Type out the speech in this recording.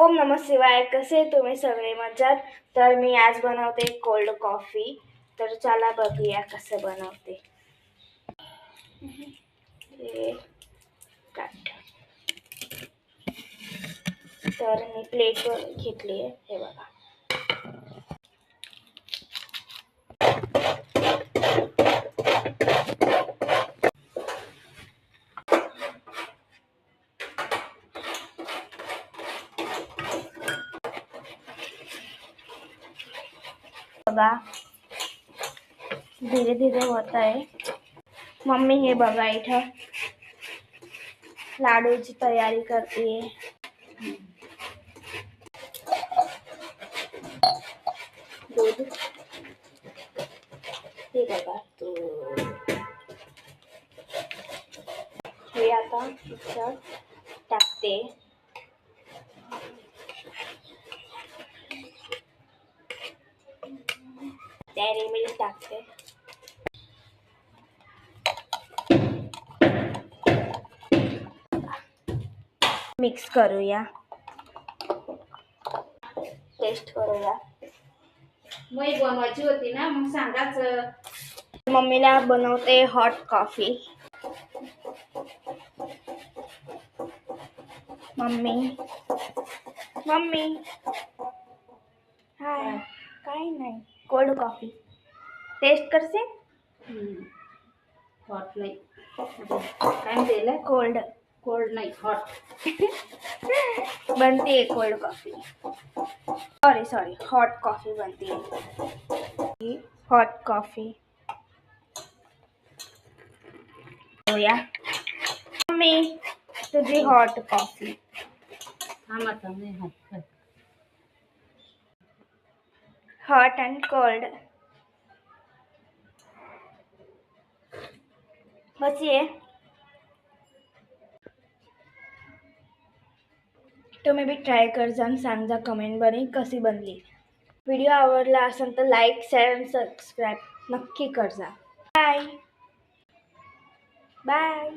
ओम नमः शिवाय. कसे तुम्ही सगळे मजेत? तर मी आज बनवते कोल्ड कॉफी. तर चला बघूया कसं बनवते. हे काट. तर मी प्लेट घेतली आहे, हे बघा. बघा धीरे धीरे होत आहे. मम्मी हे बघा इथं लाडूची तयारी करते. दूध हे बघा. हे आता इथं टाकते. डेअरी मिल्क टाकते. मिक्स करूया, टेस्ट करूया. मी बनवायची होती ना, मग सांगाच. मम्मीला बनवते हॉट कॉफी. मम्मी मम्मी हाय. काय नाही, कोल्ड कॉफी टेस्ट करते. हॉट नाही, काय दिलं? कोल्ड कोल्ड नाही, हॉट बनती cold coffee. Sorry hot coffee बनती है. हॉट कॉफी होया. मम्मी तुझी हॉट कॉफी. थांब आता मी हॉट अँड कोल्ड कशी आहे? तुम्ही बी ट्राय कर जा आणि सांग जा कमेंटमध्ये कशी बनली. व्हिडिओ आवडला असेल तर लाईक शेअर आणि सबस्क्राईब नक्की कर जा. Bye bye.